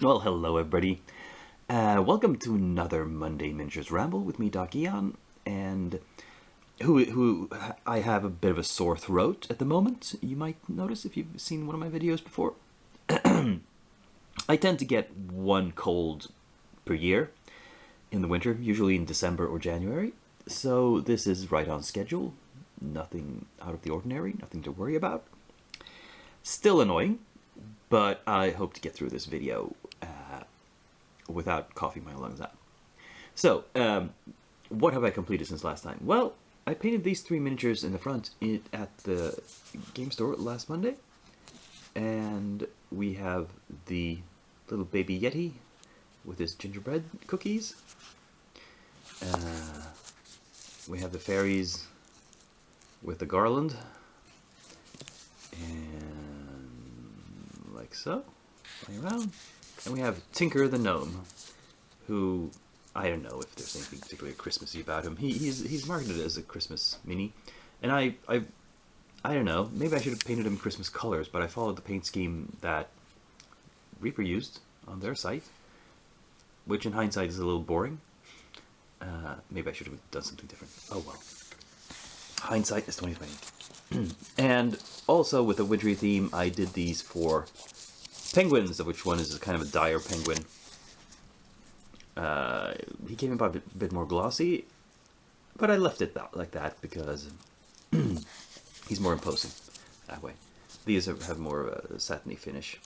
Well, hello everybody. Welcome to another Monday Miniatures Ramble with me, Doc Eon, and who I have a bit of a sore throat at the moment. You might notice if you've seen one of my videos before. I tend to get one cold per year in the winter, usually in December or January. So this is right on schedule. Nothing out of the ordinary, nothing to worry about. Still annoying, but I hope to get through this video without coughing my lungs out. So, what have I completed since last time? Well, I painted these three miniatures in the front at the game store last Monday. And we have the little baby Yeti with his gingerbread cookies. We have the fairies with the garland. And like so, playing around. And we have Tinker the Gnome, who, I don't know if there's anything particularly Christmassy about him. He's marketed as a Christmas mini, and I don't know, maybe I should have painted him Christmas colors, but I followed the paint scheme that Reaper used on their site, which in hindsight is a little boring. Maybe I should have done something different. Oh well. Hindsight is 2020. And also with the wintry theme, I did these for penguins, of which one is kind of a dire penguin. He came about a bit more glossy, but I left it like that because he's more imposing that way. These have more of a satiny finish.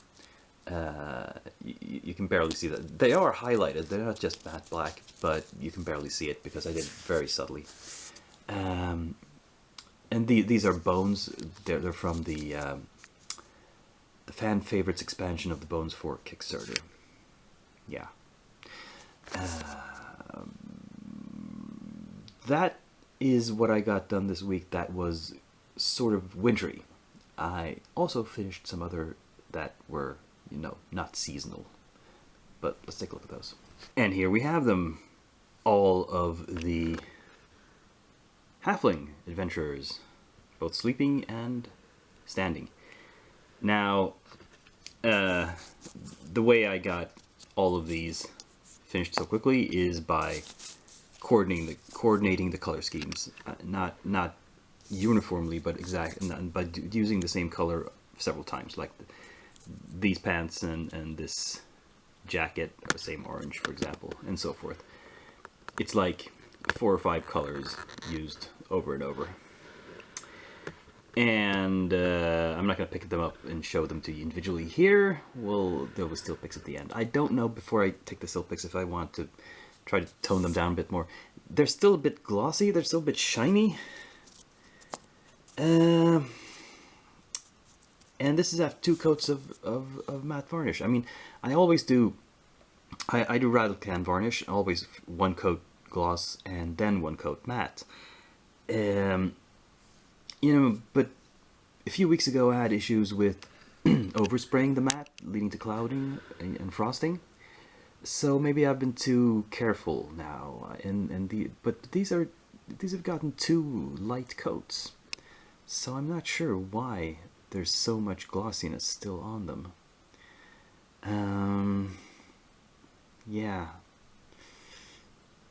You can barely see that. They are highlighted, they're not just matte black, but you can barely see it because I did it very subtly. And these are bones. They're from the fan favorites expansion of the Bones for Kickstarter. Yeah. That is what I got done this week that was sort of wintry. I also finished some other that were, not seasonal. But let's take a look at those. And here we have them. All of the halfling adventurers, both sleeping and standing. Now, the way I got all of these finished so quickly is by coordinating the color schemes, not uniformly, but but using the same color several times, like these pants and this jacket are the same orange, for example, and so forth. It's like 4 or 5 colors used over and over. And I'm not going to pick them up and show them to you individually here. There will still pics at the end. I don't know before I take the still pics if I want to try to tone them down a bit more. They're still a bit glossy. They're still a bit shiny. And this is after 2 coats of matte varnish. I mean, I always do. I do rattle can varnish. Always 1 coat gloss and then 1 coat matte. But a few weeks ago I had issues with overspraying the matte, leading to clouding and frosting. So maybe I've been too careful now, but these have gotten 2 light coats, so I'm not sure why there's so much glossiness still on them. Yeah.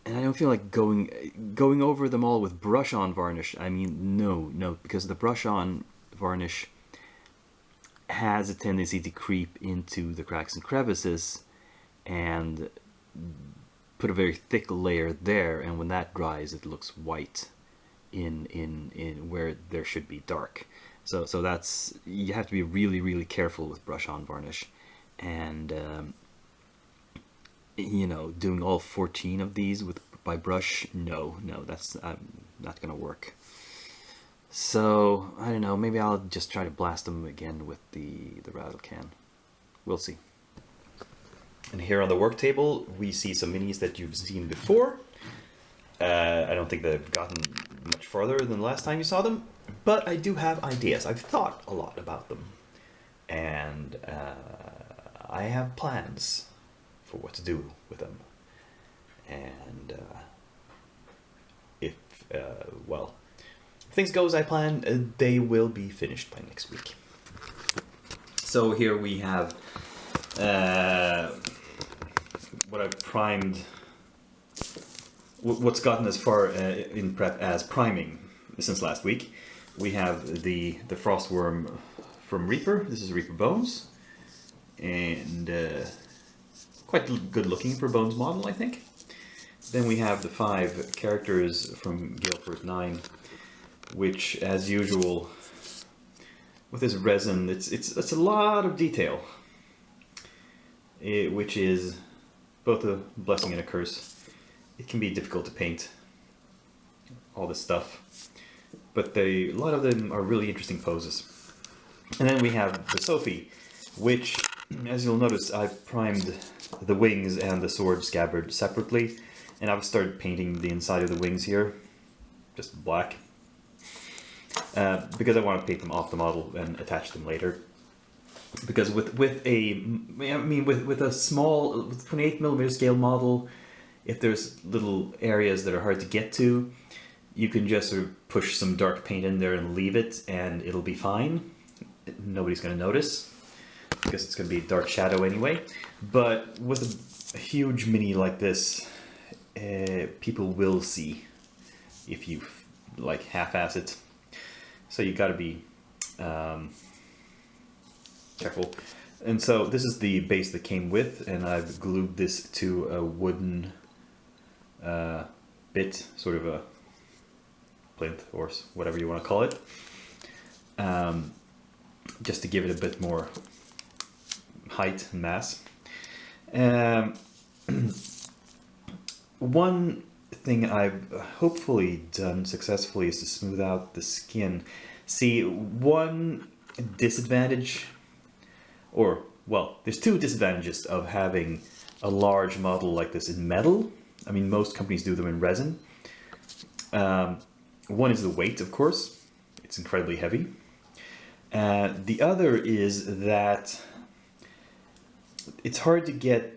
And I don't feel like going over them all with brush-on varnish. I mean, no, because the brush-on varnish has a tendency to creep into the cracks and crevices and put a very thick layer there, and when that dries, it looks white in where there should be dark. So that's, you have to be really, really careful with brush-on varnish, and doing all 14 of these by brush, no, that's not gonna work. So I don't know, maybe I'll just try to blast them again with the rattle can. We'll see. And here on the work table we see some minis that you've seen before. I don't think they've gotten much farther than the last time you saw them, but I do have ideas. I've thought a lot about them, and I have plans for what to do with them. And if things go as I plan, they will be finished by next week. So here we have I've primed, what's gotten as far in prep as priming since last week. We have the Frostworm from Reaper. This is Reaper Bones, and quite good looking for Bones model, I think. Then we have the 5 characters from Gale Force 9, which, as usual, with this resin, it's a lot of detail, which is both a blessing and a curse. It can be difficult to paint all this stuff, but a lot of them are really interesting poses. And then we have the Sophie, which, as you'll notice, I've primed the wings and the sword scabbard separately, and I've started painting the inside of the wings here, just black, because I want to paint them off the model and attach them later. Because with a small 28mm scale model, if there's little areas that are hard to get to, you can just sort of push some dark paint in there and leave it, and it'll be fine. Nobody's going to notice, because it's going to be dark shadow anyway. But with a huge mini like this, people will see if you like half-ass it. So you got to be careful. And so this is the base that came with, and I've glued this to a wooden bit, sort of a plinth or whatever you want to call it, just to give it a bit more height and mass. One thing I've hopefully done successfully is to smooth out the skin. See, one disadvantage, or, well, there's 2 disadvantages of having a large model like this in metal. I mean, most companies do them in resin. One is the weight, of course. It's incredibly heavy. The other is that it's hard to get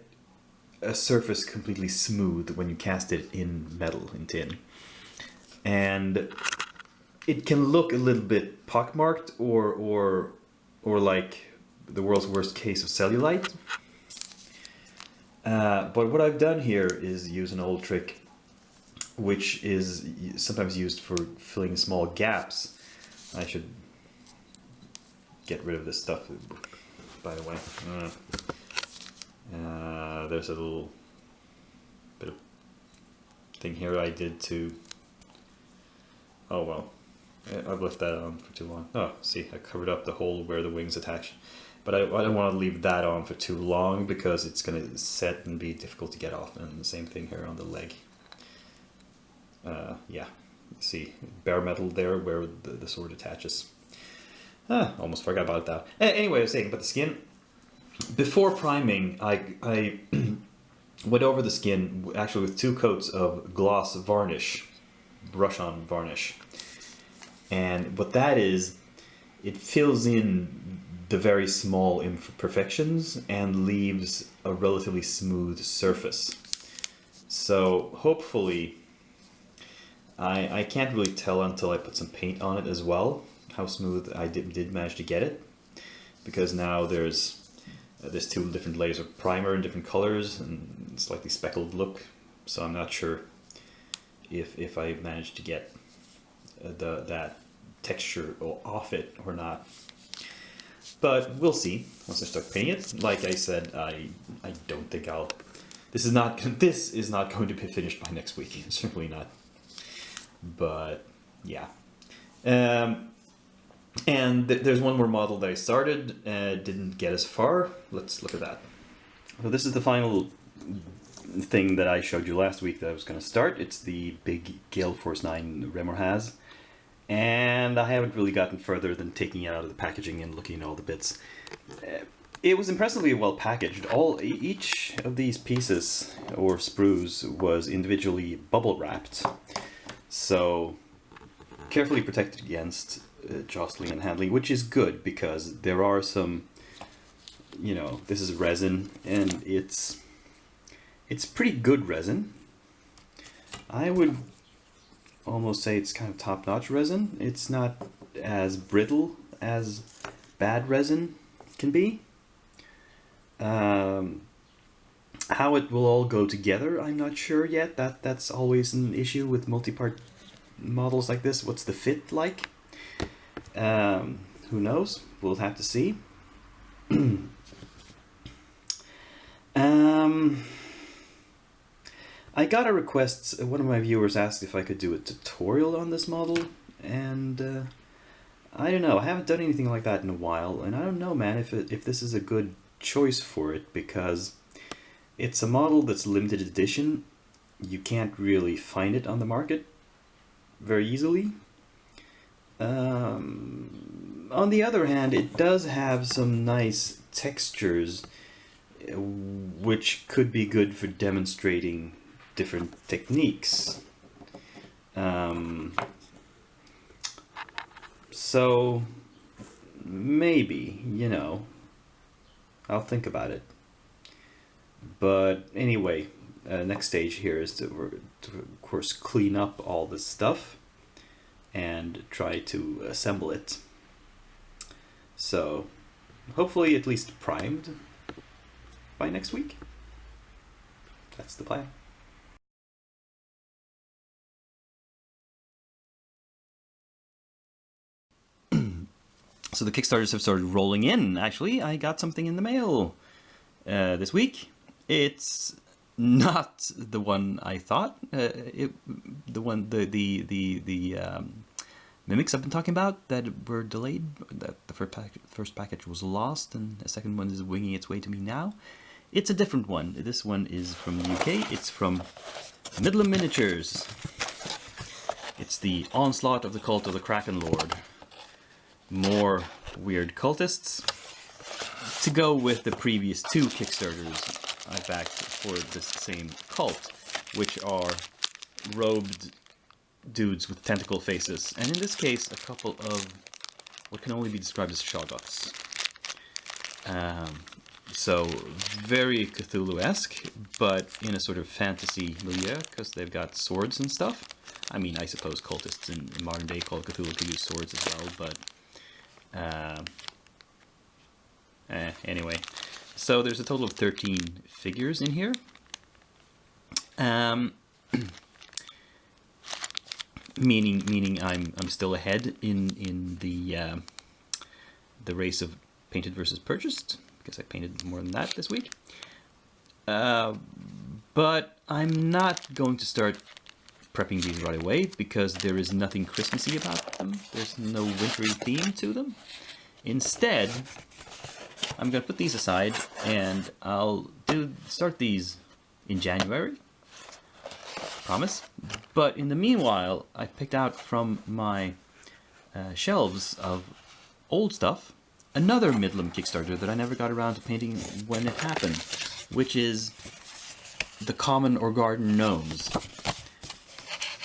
a surface completely smooth when you cast it in metal, in tin. And it can look a little bit pockmarked or like the world's worst case of cellulite. But what I've done here is use an old trick, which is sometimes used for filling small gaps. I should get rid of this stuff, by the way. There's a little bit of thing here I did to... Oh well, I've left that on for too long. Oh, see, I covered up the hole where the wings attach. But I don't want to leave that on for too long, because it's going to set and be difficult to get off. And the same thing here on the leg. Yeah, see, bare metal there where the sword attaches. Almost forgot about that. Anyway, I was saying about the skin. Before priming, I went over the skin actually with 2 coats of gloss varnish, brush-on varnish. And what that is, it fills in the very small imperfections and leaves a relatively smooth surface. So hopefully, I can't really tell until I put some paint on it as well, how smooth I did manage to get it. Because now there's 2 different layers of primer in different colors and slightly speckled look, so I'm not sure if I managed to get that texture off it or not. But we'll see once I start painting it. Like I said, I don't think I'll... This is not going to be finished by next week. Certainly not. But yeah. And there's one more model that I started, didn't get as far. Let's look at that. So this is the final thing that I showed you last week that I was going to start. It's the big Gale Force 9 Remor has. And I haven't really gotten further than taking it out of the packaging and looking at all the bits. It was impressively well packaged. Each of these pieces, or sprues, was individually bubble wrapped. So, carefully protected against jostling and handling, which is good because there are some, you know, this is resin and it's pretty good resin. I would almost say it's kind of top-notch resin. It's not as brittle as bad resin can be. How it will all go together, I'm not sure yet. That's always an issue with multi-part models like this. What's the fit like? Who knows? We'll have to see. I got a request. One of my viewers asked if I could do a tutorial on this model, and I don't know. I haven't done anything like that in a while, and I don't know, man, if this is a good choice for it, because it's a model that's limited edition. You can't really find it on the market very easily. On the other hand, it does have some nice textures, which could be good for demonstrating different techniques. So maybe, you know, I'll think about it. But anyway, next stage here is to of course clean up all this stuff and try to assemble it. So hopefully at least primed by next week. That's the plan. So the Kickstarters have started rolling in. Actually, I got something in the mail this week. It's not the one I thought. The mimics I've been talking about that were delayed. That the first package was lost, and the second one is winging its way to me now. It's a different one. This one is from the UK. It's from Midland Miniatures. It's the Onslaught of the Cult of the Kraken Lord. More weird cultists. To go with the previous two Kickstarters I backed for this same cult, which are robed dudes with tentacle faces, and in this case a couple of what can only be described as shoggoths. So very Cthulhu-esque, but in a sort of fantasy milieu, because they've got swords and stuff. I mean, I suppose cultists in modern day Call of Cthulhu could use swords as well, but anyway. So there's a total of 13 figures in here. Meaning I'm still ahead in the race of painted versus purchased, because I painted more than that this week. But I'm not going to start prepping these right away, because there is nothing Christmassy about them. There's no wintry theme to them. Instead, I'm going to put these aside, and I'll start these in January. Promise. But in the meanwhile, I picked out from my shelves of old stuff another Midland Kickstarter that I never got around to painting when it happened, which is the Common or Garden Gnomes.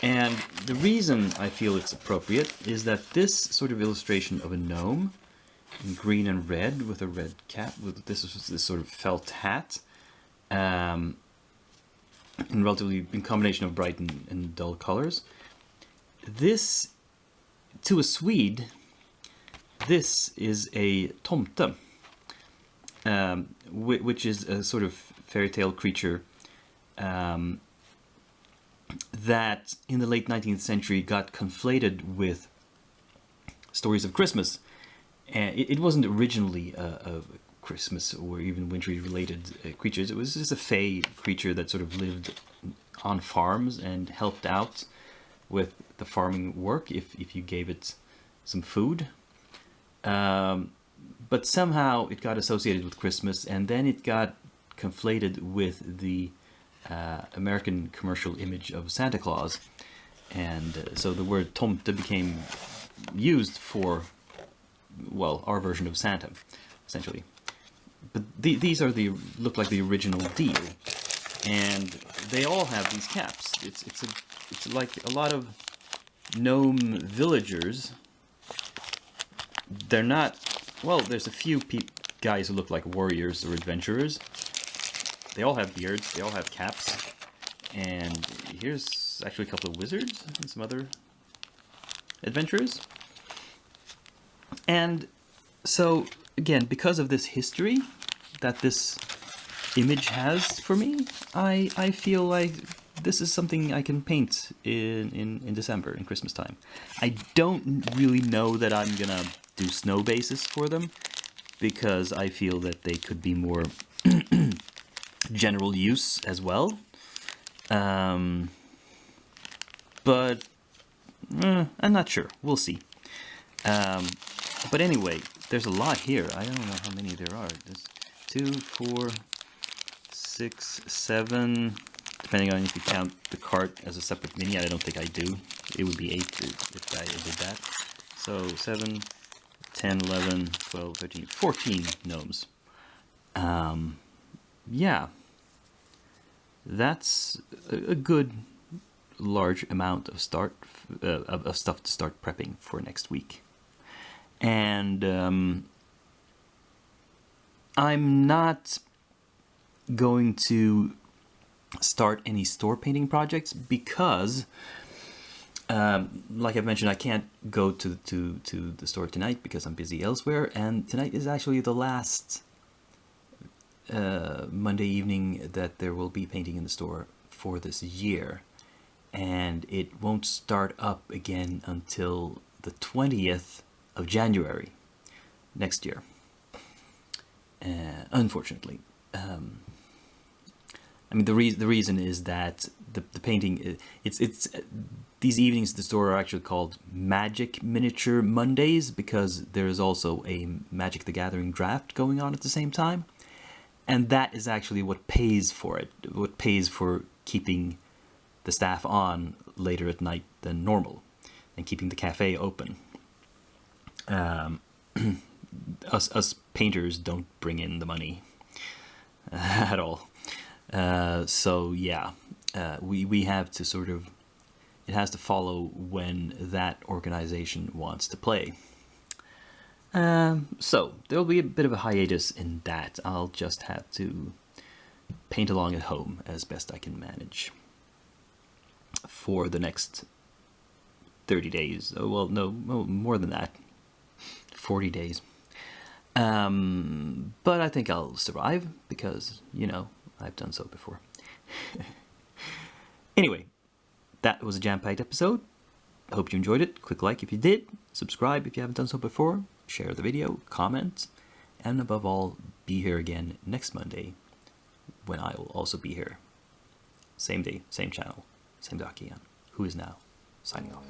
And the reason I feel it's appropriate is that this sort of illustration of a gnome in green and red with a red cap, with this sort of felt hat, in combination of bright and dull colors. This, to a Swede, this is a tomte, which is a sort of fairy tale creature that in the late 19th century got conflated with stories of Christmas. And it wasn't originally a Christmas or even wintry related creatures. It was just a fae creature that sort of lived on farms and helped out with the farming work if you gave it some food. But somehow it got associated with Christmas, and then it got conflated with the American commercial image of Santa Claus. And so the word tomte became used for, well, our version of Santa, essentially. But these are look like the original deal, and they all have these caps. It's like a lot of gnome villagers. They're not, well, there's a few guys who look like warriors or adventurers. They all have beards, they all have caps, and here's actually a couple of wizards and some other adventurers. And so, again, because of this history that this image has for me, I feel like this is something I can paint in December, in Christmas time. I don't really know that I'm gonna do snow bases for them, because I feel that they could be more general use as well. But I'm not sure. We'll see. But anyway, there's a lot here. I don't know how many there are. There's 2, 4, 6, 7. Depending on if you count the cart as a separate mini. I don't think I do. It would be 8 if I did that. So 7, 10, 11, 12, 13, 14 gnomes. Yeah. That's a good large amount of of stuff to start prepping for next week. And I'm not going to start any store painting projects because, like I've mentioned, I can't go to the store tonight because I'm busy elsewhere, and tonight is actually the last Monday evening that there will be painting in the store for this year, and it won't start up again until the 20th of January next year, unfortunately. I mean, the reason is that the painting, it's these evenings at the store are actually called Magic Miniature Mondays because there is also a Magic the Gathering draft going on at the same time, and that is actually what pays for it, what pays for keeping the staff on later at night than normal, and keeping the cafe open. Us painters don't bring in the money at all. So yeah, we have to sort of, it has to follow when that organization wants to play. So there'll be a bit of a hiatus in that. I'll just have to paint along at home as best I can manage for the next 30 days. Oh, well, no, more than that. 40 days. But I think I'll survive because, you know, I've done so before. Anyway, that was a jam-packed episode. I hope you enjoyed it. Click like if you did. Subscribe if you haven't done so before. Share the video, comment, and above all, be here again next Monday when I will also be here. Same day, same channel, same Dakian, who is now signing off.